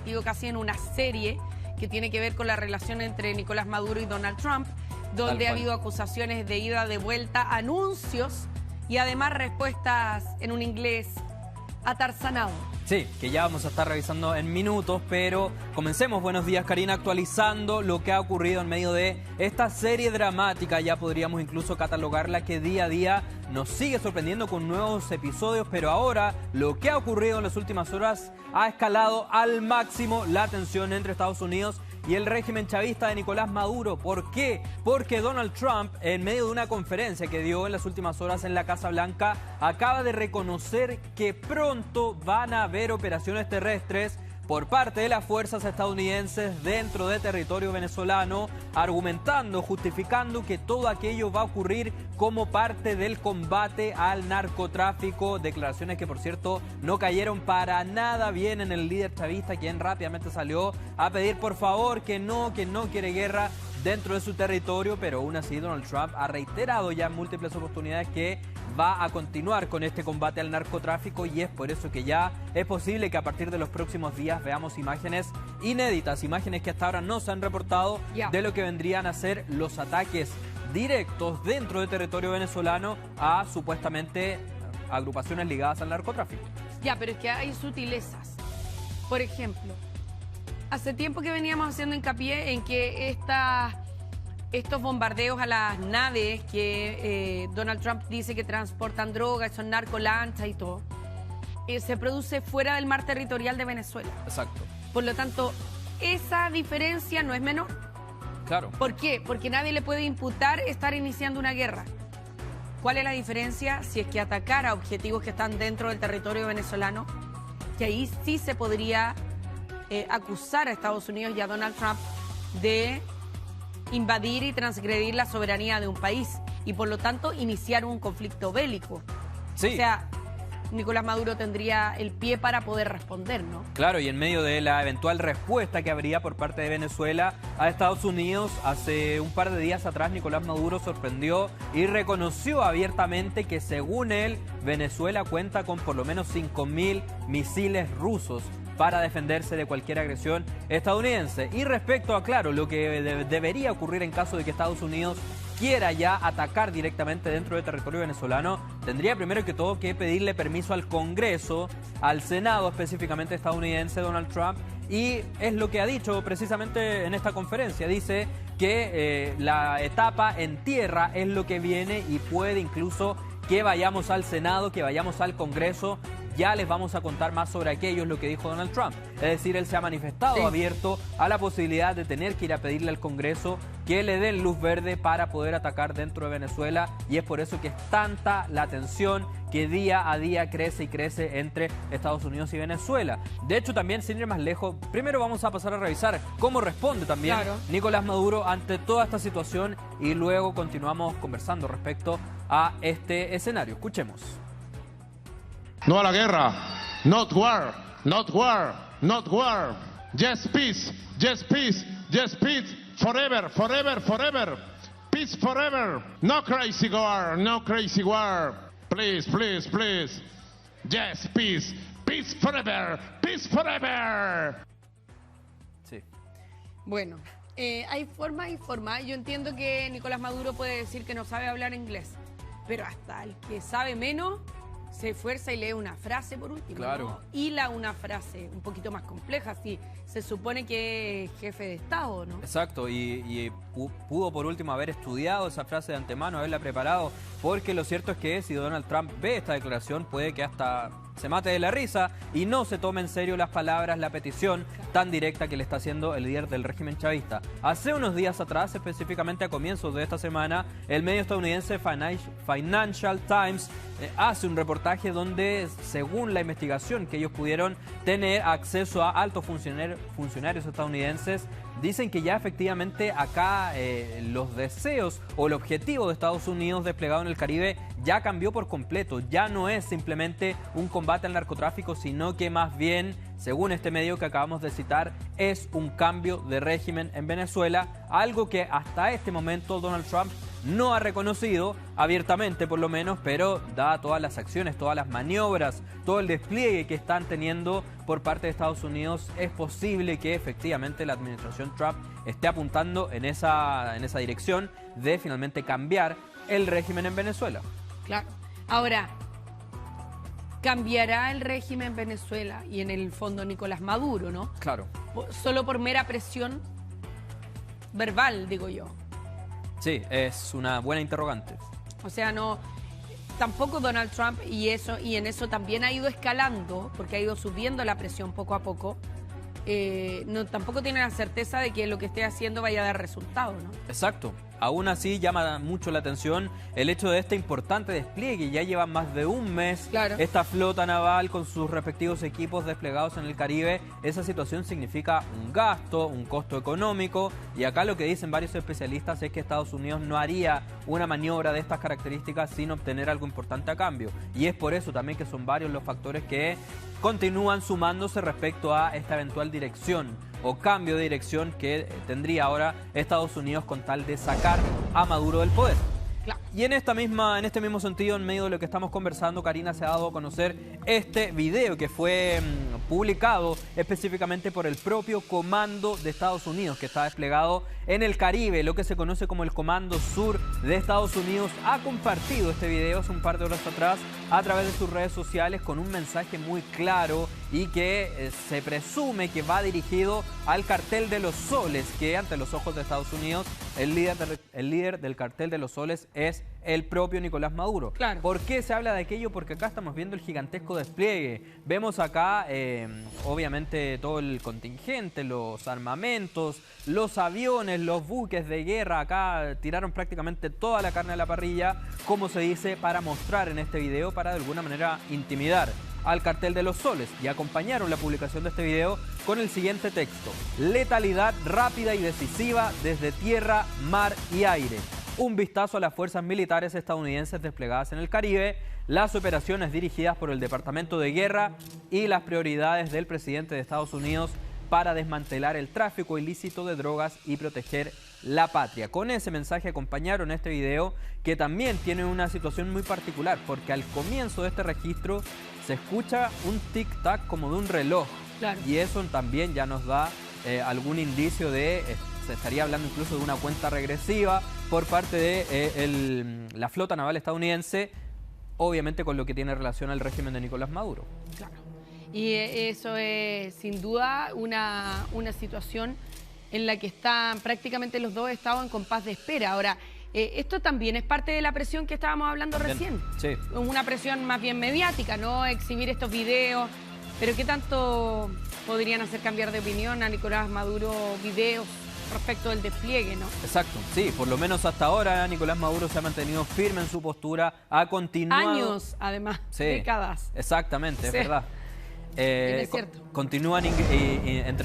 convertido casi en una serie que tiene que ver con la relación entre Nicolás Maduro y Donald Trump, donde ha habido acusaciones de ida, de vuelta, anuncios y además respuestas en un inglés atarzanado. Sí, que ya vamos a estar revisando en minutos, pero comencemos, buenos días Karina, actualizando lo que ha ocurrido en medio de esta serie dramática. Ya podríamos incluso catalogarla que día a día nos sigue sorprendiendo con nuevos episodios, pero ahora lo que ha ocurrido en las últimas horas ha escalado al máximo la tensión entre Estados Unidos y el régimen chavista de Nicolás Maduro. ¿Por qué? Porque Donald Trump, en medio de una conferencia que dio en las últimas horas en la Casa Blanca, acaba de reconocer que pronto van a haber operaciones terrestres por parte de las fuerzas estadounidenses dentro de territorio venezolano, argumentando, justificando que todo aquello va a ocurrir como parte del combate al narcotráfico. Declaraciones que, por cierto, no cayeron para nada bien en el líder chavista, quien rápidamente salió a pedir por favor que no quiere guerra dentro de su territorio, pero aún así Donald Trump ha reiterado ya en múltiples oportunidades que va a continuar con este combate al narcotráfico, y es por eso que ya es posible que a partir de los próximos días veamos imágenes inéditas, imágenes que hasta ahora no se han reportado de lo que vendrían a ser los ataques directos dentro de territorio venezolano a supuestamente agrupaciones ligadas al narcotráfico. Ya, pero es que hay sutilezas. Por ejemplo, hace tiempo que veníamos haciendo hincapié en que estos bombardeos a las naves que Donald Trump dice que transportan drogas, son narcolanchas y todo, se produce fuera del mar territorial de Venezuela. Exacto. Por lo tanto, esa diferencia no es menor. Claro. ¿Por qué? Porque nadie le puede imputar estar iniciando una guerra. ¿Cuál es la diferencia? Si es que atacar a objetivos que están dentro del territorio venezolano, que ahí sí se podría acusar a Estados Unidos y a Donald Trump de invadir y transgredir la soberanía de un país y por lo tanto iniciar un conflicto bélico. Sí. O sea, Nicolás Maduro tendría el pie para poder responder, ¿no? Claro, y en medio de la eventual respuesta que habría por parte de Venezuela a Estados Unidos, hace un par de días atrás Nicolás Maduro sorprendió y reconoció abiertamente que según él, Venezuela cuenta con por lo menos 5.000 misiles rusos para defenderse de cualquier agresión estadounidense. Y respecto a, claro, lo que debería ocurrir en caso de que Estados Unidos quiera ya atacar directamente dentro del territorio venezolano, tendría primero que todo que pedirle permiso al Congreso, al Senado específicamente estadounidense, Donald Trump, y es lo que ha dicho precisamente en esta conferencia. Dice que la etapa en tierra es lo que viene y puede incluso que vayamos al Senado, que vayamos al Congreso. Ya les vamos a contar más sobre aquello, es lo que dijo Donald Trump. Es decir, él se ha manifestado abierto a la posibilidad de tener que ir a pedirle al Congreso que le den luz verde para poder atacar dentro de Venezuela, y es por eso que es tanta la tensión que día a día crece y crece entre Estados Unidos y Venezuela. De hecho, también, sin ir más lejos, primero vamos a pasar a revisar cómo responde también Nicolás Maduro ante toda esta situación y luego continuamos conversando respecto a este escenario. Escuchemos. No a la guerra. Not war. Not war. Not war. Yes, peace. Yes, peace. Yes, peace. Forever, forever, forever. Peace forever. No crazy war. No crazy war. Please, please, please. Yes, peace. Peace forever. Peace forever. Sí. Bueno, hay formas y formas. Yo entiendo que Nicolás Maduro puede decir que no sabe hablar inglés, pero hasta el que sabe menos se esfuerza y lee una frase por último, claro, ¿no? Hila una frase un poquito más compleja, si se supone que es jefe de Estado, ¿no? Exacto, y pudo por último haber estudiado esa frase de antemano, haberla preparado, porque lo cierto es que si Donald Trump ve esta declaración puede que hasta se mate de la risa y no se tome en serio las palabras, la petición tan directa que le está haciendo el líder del régimen chavista. Hace unos días atrás, específicamente a comienzos de esta semana, el medio estadounidense Financial Times hace un reportaje donde, según la investigación que ellos pudieron tener acceso a altos funcionarios estadounidenses, dicen que ya efectivamente acá los deseos o el objetivo de Estados Unidos desplegado en el Caribe ya cambió por completo. Ya no es simplemente un combate al narcotráfico, sino que más bien, según este medio que acabamos de citar, es un cambio de régimen en Venezuela, algo que hasta este momento Donald Trump no ha reconocido abiertamente por lo menos, pero da todas las acciones, todas las maniobras, todo el despliegue que están teniendo por parte de Estados Unidos, es posible que efectivamente la administración Trump esté apuntando en esa dirección de finalmente cambiar el régimen en Venezuela. Claro. Ahora, ¿cambiará el régimen en Venezuela y en el fondo Nicolás Maduro, no? Claro. Solo por mera presión verbal, digo yo. Sí, es una buena interrogante. O sea, no, tampoco Donald Trump y en eso también ha ido escalando, porque ha ido subiendo la presión poco a poco. Tampoco tiene la certeza de que lo que esté haciendo vaya a dar resultados, ¿no? Exacto. Aún así llama mucho la atención el hecho de este importante despliegue. Ya lleva más de un mes esta flota naval con sus respectivos equipos desplegados en el Caribe. Esa situación significa un gasto, un costo económico, y acá lo que dicen varios especialistas es que Estados Unidos no haría una maniobra de estas características sin obtener algo importante a cambio. Y es por eso también que son varios los factores que continúan sumándose respecto a esta eventual dirección o cambio de dirección que tendría ahora Estados Unidos con tal de sacar a Maduro del poder. Claro. Y en este mismo sentido, en medio de lo que estamos conversando, Karina, se ha dado a conocer este video que fue publicado específicamente por el propio Comando de Estados Unidos, que está desplegado en el Caribe, lo que se conoce como el Comando Sur de Estados Unidos. Ha compartido este video hace un par de horas atrás a través de sus redes sociales con un mensaje muy claro y que se presume que va dirigido al Cartel de los Soles, que ante los ojos de Estados Unidos el líder del Cartel de los Soles es el propio Nicolás Maduro. Claro. ¿Por qué se habla de aquello? Porque acá estamos viendo el gigantesco despliegue. Vemos acá, obviamente, todo el contingente, los armamentos, los aviones, los buques de guerra. Acá tiraron prácticamente toda la carne a la parrilla, como se dice, para mostrar en este video, para de alguna manera intimidar al Cartel de los Soles, y acompañaron la publicación de este video con el siguiente texto: letalidad rápida y decisiva desde tierra, mar y aire. Un vistazo a las fuerzas militares estadounidenses desplegadas en el Caribe, las operaciones dirigidas por el Departamento de Guerra y las prioridades del presidente de Estados Unidos para desmantelar el tráfico ilícito de drogas y proteger la patria. Con ese mensaje acompañaron este video, que también tiene una situación muy particular, porque al comienzo de este registro se escucha un tic-tac como de un reloj. Claro. Y eso también ya nos da algún indicio de, se estaría hablando incluso de una cuenta regresiva por parte de la flota naval estadounidense, obviamente con lo que tiene relación al régimen de Nicolás Maduro. Claro. Y eso es sin duda una situación en la que están prácticamente los dos estados en compás de espera. Ahora, esto también es parte de la presión que estábamos hablando recién. Sí. Una presión más bien mediática, ¿no? Exhibir estos videos. Pero ¿qué tanto podrían hacer cambiar de opinión a Nicolás Maduro videos respecto del despliegue, ¿no? Exacto, sí, por lo menos hasta ahora Nicolás Maduro se ha mantenido firme en su postura, ha continuado... Años, además, sí, décadas. Exactamente, Sí. es verdad. Es cierto. Continúan entrenando